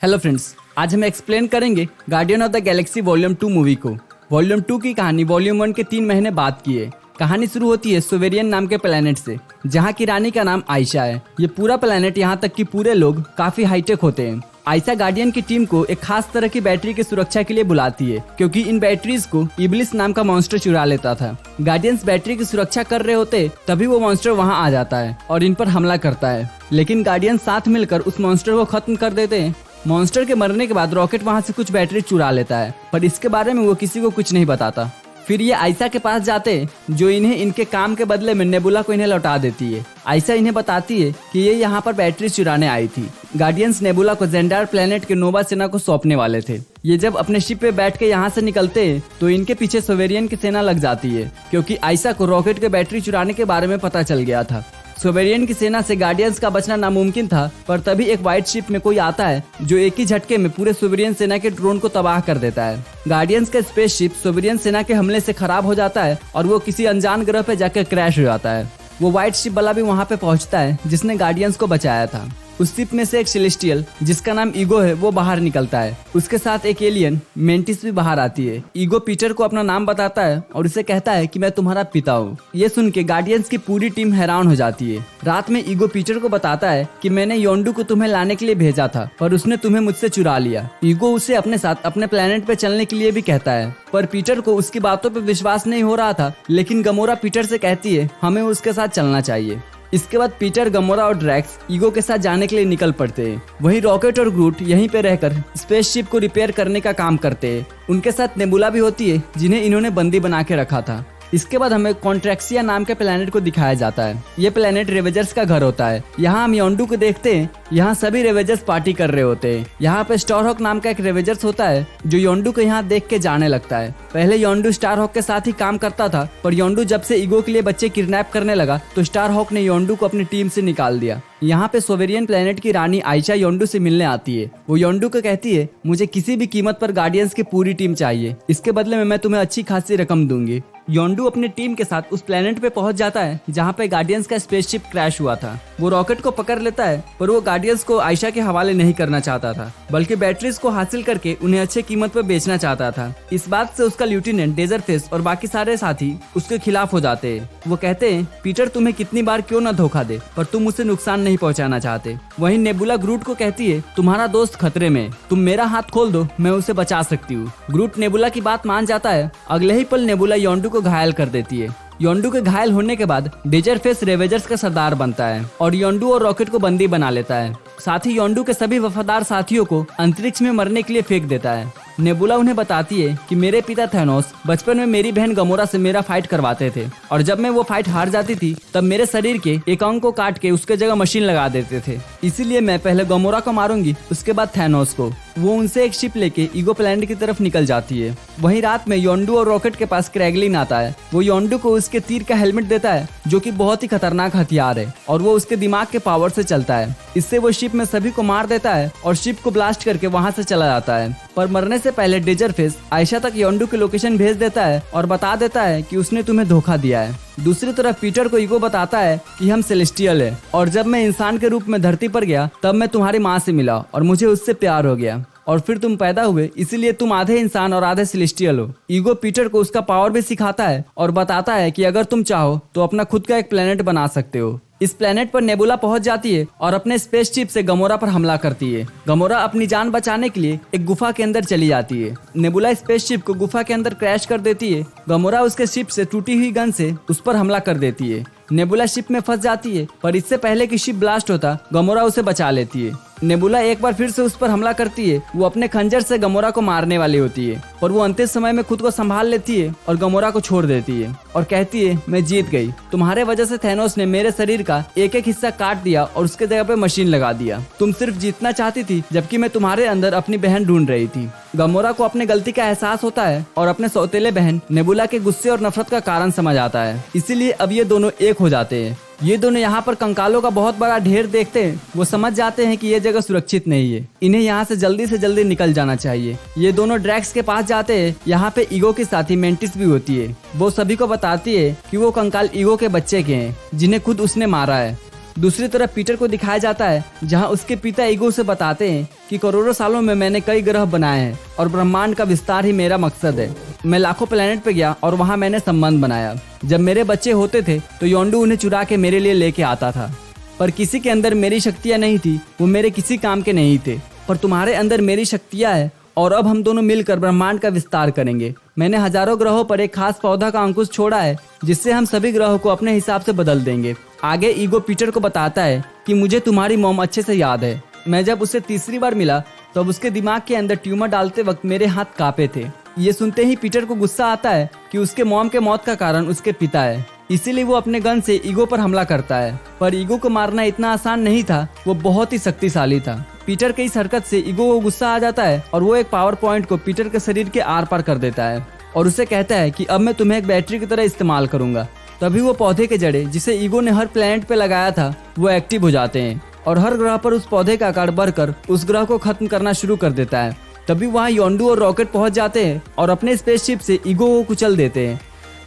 Hello friends, आज हम explain करेंगे guardian of the Galaxy volume 2 movie को। वॉल्यूम 2 की कहानी वॉल्यूम 1 के 3 महीने बाद की है। कहानी शुरू होती है सोवेरियन नाम के प्लेनेट से, जहाँ की रानी का नाम आयशा है। ये पूरा प्लेनेट यहाँ तक कि पूरे लोग काफी हाईटेक होते हैं। आयशा गार्डियन की टीम को एक खास तरह की बैटरी की सुरक्षा के लिए बुलाती है, क्योंकि इन बैटरीज को इब्लिस नाम का मॉन्स्टर चुरा लेता था। गार्डियंस बैटरी की सुरक्षा कर रहे होते तभी वो मॉन्स्टर वहाँ आ जाता है और इन पर हमला करता है, लेकिन गार्डियंस साथ मिलकर उस मॉन्स्टर को खत्म कर देते हैं। मॉन्स्टर के मरने के बाद रॉकेट वहाँ से कुछ बैटरी चुरा लेता है, पर इसके बारे में वो किसी को कुछ नहीं बताता। फिर ये आयशा के पास जाते हैं, जो इन्हें इनके काम के बदले में नेबुला को इन्हें लौटा देती है। आयशा इन्हें बताती है कि ये यहाँ पर बैटरी चुराने आई थी। गार्डियंस नेबुला को जेंडार प्लेनेट के नोवा सेना को सौंपने वाले थे। ये जब अपने शिप पे बैठ के यहाँ से निकलते हैं तो इनके पीछे सोवेरियन की सेना लग जाती है, क्योंकि आयशा को रॉकेट के बैटरी चुराने के बारे में पता चल गया था। सोवेरियन की सेना से गार्डियंस का बचना नामुमकिन था, पर तभी एक व्हाइट शिप में कोई आता है जो एक ही झटके में पूरे सोवेरियन सेना के ड्रोन को तबाह कर देता है। गार्डियंस का स्पेसशिप सोवेरियन सेना के हमले से खराब हो जाता है और वो किसी अनजान ग्रह पे जाकर क्रैश हो जाता है। वो व्हाइट शिप वाला भी वहाँ पे पहुँचता है जिसने गार्डियंस को बचाया था। उस शिप में से एक सेलेस्टियल जिसका नाम ईगो है वो बाहर निकलता है। उसके साथ एक एलियन मेंटिस भी बाहर आती है। ईगो पीटर को अपना नाम बताता है और उसे कहता है कि मैं तुम्हारा पिता हूँ। ये सुन के गार्डियंस की पूरी टीम हैरान हो जाती है। रात में ईगो पीटर को बताता है कि मैंने योंडू को तुम्हें लाने के लिए भेजा था, पर उसने तुम्हें मुझसे चुरा लिया। ईगो उसे अपने साथ अपने प्लेनेट पे चलने के लिए भी कहता है, पर पीटर को उसकी बातों पे विश्वास नहीं हो रहा था। लेकिन गमोरा पीटर से कहती है हमें उसके साथ चलना चाहिए। इसके बाद पीटर, गमोरा और ड्रैक्स ईगो के साथ जाने के लिए निकल पड़ते हैं। वहीं रॉकेट और ग्रूट यहीं पे रहकर स्पेसशिप को रिपेयर करने का काम करते हैं। उनके साथ नेबुला भी होती है, जिन्हें इन्होंने बंदी बना के रखा था। इसके बाद हमें कॉन्ट्रैक्सिया नाम के प्लेनेट को दिखाया जाता है। ये प्लेनेट रेवेजर्स का घर होता है। यहाँ हम योंडू को देखते हैं। यहाँ सभी रेवेजर्स पार्टी कर रहे होते हैं। यहाँ पे स्टारहॉक नाम का एक रेवेजर्स होता है जो योंडू को यहाँ देख के जाने लगता है। पहले योंडू स्टारहॉक के साथ ही काम करता था, पर योंडू जब से ईगो के लिए बच्चे किडनैप करने लगा तो स्टारहॉक ने योंडू को अपनी टीम से निकाल दिया। यहाँ पे सोवेरियन प्लेनेट की रानी आयशा योंडू से मिलने आती है। वो योंडू को कहती है मुझे किसी भी कीमत पर गार्डियंस की पूरी टीम चाहिए, इसके बदले में मैं तुम्हें अच्छी खासी रकम दूंगी। योंडू अपनी टीम के साथ उस प्लेनेट पे पहुंच जाता है जहाँ पे गार्डियंस का स्पेसशिप क्रैश हुआ था। वो रॉकेट को पकड़ लेता है, पर वो गार्डियंस को आयशा के हवाले नहीं करना चाहता था, बल्कि बैटरीज को हासिल करके उन्हें अच्छे कीमत पर बेचना चाहता था। इस बात से उसका ल्यूटिनेंट डेजरफेस और बाकी सारे साथी उसके खिलाफ हो जाते हैं। वो कहते हैं पीटर तुम्हें कितनी बार क्यों न धोखा दे, पर तुम उसे नुकसान नहीं पहुंचाना चाहते। वहीं नेबुला ग्रूट को कहती है तुम्हारा दोस्त खतरे में, तुम मेरा हाथ खोल दो, मैं उसे बचा सकती हूँ। ग्रूट नेबुला की बात मान जाता है। अगले ही पल नेबुला योंडू को घायल कर देती है। योंडू के घायल होने के बाद डेजरफेस रेवेजर्स का सरदार बनता है और योंडू और रॉकेट को बंदी बना लेता है। साथ ही योंडू के सभी वफादार साथियों को अंतरिक्ष में मरने के लिए फेंक देता है। नेबुला उन्हें बताती है कि मेरे पिता थैनोस बचपन में मेरी बहन गमोरा से मेरा फाइट करवाते थे, और जब मैं वो फाइट हार जाती थी तब मेरे शरीर के एक अंग को काट के उसके जगह मशीन लगा देते थे। इसीलिए मैं पहले गमोरा को मारूंगी, उसके बाद थैनोस को। वो उनसे एक शिप लेके ईगो प्लेनेट की तरफ निकल जाती है। वहीं रात में योंडू और रॉकेट के पास क्रैगलिन आता है। वो योंडू को उसके तीर का हेलमेट देता है, जो कि बहुत ही खतरनाक हथियार है, और वो उसके दिमाग के पावर से चलता है। इससे वो शिप में सभी को मार देता है और शिप को ब्लास्ट करके वहां से चला जाता है। पर मरने से पहले डेजरफेस आयशा तक योंडू की लोकेशन भेज देता है और बता देता है कि उसने तुम्हें धोखा दिया है। दूसरी तरफ पीटर को ईगो बताता है कि हम सेलेस्टियल है, और जब मैं इंसान के रूप में धरती पर गया तब मैं तुम्हारी माँ से मिला और मुझे उससे प्यार हो गया, और फिर तुम पैदा हुए, इसीलिए तुम आधे इंसान और आधे सेलेस्टियल हो। ईगो पीटर को उसका पावर भी सिखाता है और बताता है कि अगर तुम चाहो तो अपना खुद का एक प्लेनेट बना सकते हो। इस प्लेनेट पर नेबुला पहुंच जाती है और अपने स्पेसशिप से गमोरा पर हमला करती है। गमोरा अपनी जान बचाने के लिए एक गुफा के अंदर चली जाती है। नेबुला स्पेसशिप को गुफा के अंदर क्रैश कर देती है। गमोरा उसके शिप से टूटी हुई गन से उस पर हमला कर देती है। नेबुला शिप में फंस जाती है, पर इससे पहले कि शिप ब्लास्ट होता गमोरा उसे बचा लेती है। नेबुला एक बार फिर से उस पर हमला करती है। वो अपने खंजर से गमोरा को मारने वाली होती है, पर वो अंतिम समय में खुद को संभाल लेती है और गमोरा को छोड़ देती है और कहती है मैं जीत गई। तुम्हारे वजह से थैनोस ने मेरे शरीर का एक एक हिस्सा काट दिया और उसके जगह पे मशीन लगा दिया। तुम सिर्फ जीतना चाहती थी, जबकि मैं तुम्हारे अंदर अपनी बहन ढूंढ रही थी। गमोरा को अपने गलती का एहसास होता है और अपने सौतेले बहन नेबुला के गुस्से और नफरत का कारण समझ आता है। इसीलिए अब ये दोनों एक हो जाते हैं। ये दोनों यहाँ पर कंकालों का बहुत बड़ा ढेर देखते हैं। वो समझ जाते हैं कि ये जगह सुरक्षित नहीं है, इन्हें यहाँ से जल्दी निकल जाना चाहिए। ये दोनों ड्रैक्स के पास जाते हैं। यहाँ पे ईगो की साथी मेंटिस भी होती है। वो सभी को बताती है कि वो कंकाल ईगो के बच्चे के हैं, जिन्हें खुद उसने मारा है। दूसरी तरफ पीटर को दिखाया जाता है जहां उसके पिता ईगो से बताते हैं कि करोड़ों सालों में मैंने कई ग्रह बनाए हैं और ब्रह्मांड का विस्तार ही मेरा मकसद है। मैं लाखों प्लेनेट पे गया और वहां मैंने संबंध बनाया। जब मेरे बच्चे होते थे तो योंडू उन्हें चुरा के मेरे लिए लेके आता था, पर किसी के अंदर मेरी शक्तियां नहीं थी, वो मेरे किसी काम के नहीं थे। पर तुम्हारे अंदर मेरी शक्तियां है और अब हम दोनों मिलकर ब्रह्मांड का विस्तार करेंगे। मैंने हजारों ग्रहों पर एक खास पौधा का अंकुश छोड़ा है जिससे हम सभी ग्रहों को अपने हिसाब से बदल देंगे। आगे ईगो पीटर को बताता है कि मुझे तुम्हारी मॉम अच्छे से याद है। मैं जब उससे तीसरी बार मिला तब उसके दिमाग के अंदर ट्यूमर डालते वक्त मेरे हाथ कांपे थे। ये सुनते ही पीटर को गुस्सा आता है कि उसके मॉम के मौत का कारण उसके पिता है, इसीलिए वो अपने गन से ईगो पर हमला करता है। पर ईगो को मारना इतना आसान नहीं था, वो बहुत ही शक्तिशाली था। पीटर के इस हरकत से ईगो को गुस्सा आ जाता है और वो एक पावर पॉइंट को पीटर के शरीर के आर पार कर देता है और उसे कहता है कि अब मैं तुम्हें एक बैटरी की तरह इस्तेमाल करूंगा। तभी वो पौधे के जड़े जिसे ईगो ने हर प्लेनेट पे लगाया था वो एक्टिव हो जाते हैं और हर ग्रह पर उस पौधे का आकार बढ़कर उस ग्रह को खत्म करना शुरू कर देता है। तभी वहाँ योंडू और रॉकेट पहुंच जाते हैं और अपने स्पेसशिप से ईगो को कुचल देते हैं।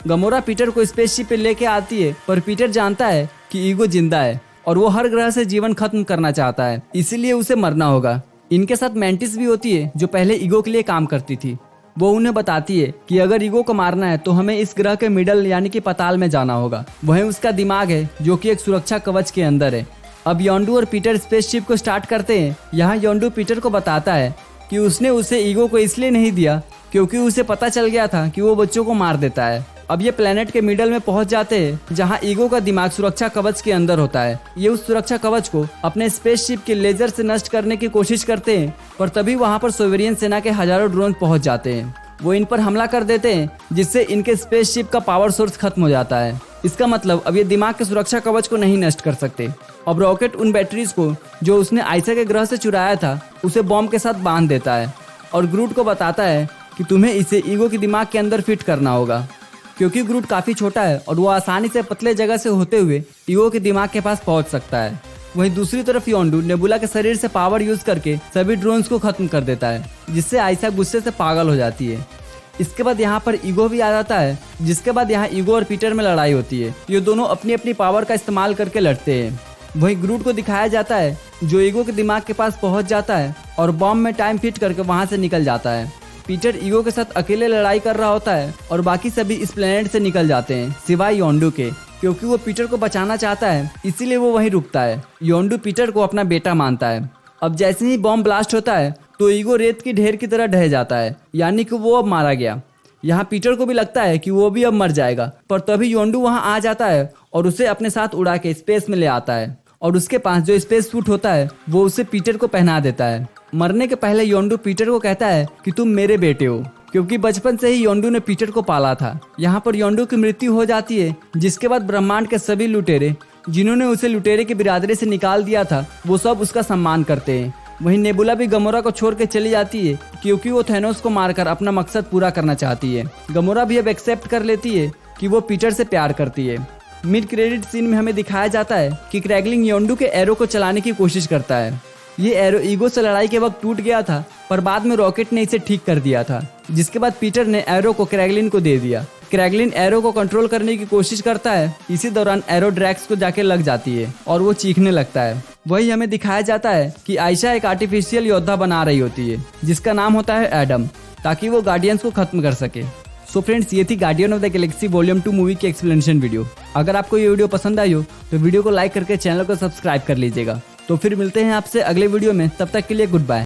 गमोरा पीटर को स्पेसशिप पे लेके आती है, पर पीटर जानता है कि ईगो जिंदा है और वो हर ग्रह से जीवन खत्म करना चाहता है, इसीलिए उसे मरना होगा। इनके साथ मैंटिस भी होती है जो पहले ईगो के लिए काम करती थी। वो उन्हें बताती है कि अगर ईगो को मारना है तो हमें इस ग्रह के मिडल यानी कि पाताल में जाना होगा। वहीं उसका दिमाग है जो कि एक सुरक्षा कवच के अंदर है। अब योंडू और पीटर स्पेसशिप को स्टार्ट करते हैं। यहाँ योंडू पीटर को बताता है कि उसने उसे ईगो को इसलिए नहीं दिया क्योंकि उसे पता चल गया था कि वो बच्चों को मार देता है। अब ये प्लेनेट के मिडल में पहुंच जाते हैं जहां ईगो का दिमाग सुरक्षा कवच के अंदर होता है। ये उस सुरक्षा कवच को अपने स्पेसशिप के लेजर से नष्ट करने की कोशिश करते हैं, पर तभी वहां पर सोवेरियन सेना के हजारों ड्रोन पहुंच जाते हैं। वो इन पर हमला कर देते हैं जिससे इनके स्पेसशिप का पावर सोर्स खत्म हो जाता है। इसका मतलब अब ये दिमाग के सुरक्षा कवच को नहीं नष्ट कर सकते। अब रॉकेट उन बैटरीज को जो उसने आइसा के ग्रह से चुराया था उसे बॉम्ब के साथ बांध देता है और ग्रूट को बताता है कि तुम्हें इसे ईगो के दिमाग के अंदर फिट करना होगा, क्योंकि ग्रूट काफी छोटा है और वो आसानी से पतले जगह से होते हुए ईगो के दिमाग के पास पहुंच सकता है। वहीं दूसरी तरफ योंडू नेबुला के शरीर से पावर यूज करके सभी ड्रोन्स को खत्म कर देता है, जिससे आइसा गुस्से से पागल हो जाती है। इसके बाद यहाँ पर ईगो भी आ जाता है, जिसके बाद यहाँ ईगो और पीटर में लड़ाई होती है। ये दोनों अपनी अपनी पावर का इस्तेमाल करके लड़ते हैं। वहीं ग्रूट को दिखाया जाता है जो ईगो के दिमाग के पास पहुंच जाता है और बॉम्ब में टाइम फिट करके वहां से निकल जाता है। पीटर ईगो के साथ अकेले लड़ाई कर रहा होता है और बाकी सभी इस प्लेनेट से निकल जाते हैं सिवाय योंडू के, क्योंकि वो पीटर को बचाना चाहता है, इसीलिए वो वहीं रुकता है। योंडू पीटर को अपना बेटा मानता है। अब जैसे ही बॉम्ब ब्लास्ट होता है तो ईगो रेत की ढेर की तरह ढह जाता है, यानी कि वो अब मारा गया। यहाँ पीटर को भी लगता है कि वो भी अब मर जाएगा, पर तभी योंडू वहाँ आ जाता है और उसे अपने साथ उड़ा के स्पेस में ले आता है और उसके पास जो स्पेस सूट होता है वो उसे पीटर को पहना देता है। मरने के पहले योंडू पीटर को कहता है कि तुम मेरे बेटे हो, क्योंकि बचपन से ही योंडू ने पीटर को पाला था। यहाँ पर योंडू की मृत्यु हो जाती है, जिसके बाद ब्रह्मांड के सभी लुटेरे जिन्होंने उसे लुटेरे की बिरादरी से निकाल दिया था वो सब उसका सम्मान करते हैं। वहीं नेबुला भी गमोरा को छोड़ के चली जाती है, क्योंकि वो थैनोस को मारकर अपना मकसद पूरा करना चाहती है। गमोरा भी अब एक्सेप्ट कर लेती है कि वो पीटर से प्यार करती है। मिड क्रेडिट सीन में हमें दिखाया जाता है कि क्रैगलिंग योंडू के एरो को चलाने की कोशिश करता है। ये एरो ईगो से लड़ाई के वक्त टूट गया था, पर बाद में रॉकेट ने इसे ठीक कर दिया था, जिसके बाद पीटर ने एरो को क्रैगलिन को दे दिया। क्रैगलिन एरो को कंट्रोल करने की कोशिश करता है। इसी दौरान एरो ड्रैक्स को जाके लग जाती है और वो चीखने लगता है। वही हमें दिखाया जाता है कि आइशा एक आर्टिफिशियल योद्धा बना रही होती है जिसका नाम होता है एडम, ताकि वो गार्डियंस को खत्म कर सके। सो फ्रेंड्स, ये थी guardian of the Galaxy volume 2 movie की एक्सप्लेनेशन वीडियो। अगर आपको ये वीडियो पसंद आई हो तो वीडियो को लाइक करके चैनल को सब्सक्राइब कर लीजिएगा। तो फिर मिलते हैं आपसे अगले वीडियो में, तब तक के लिए गुड बाय।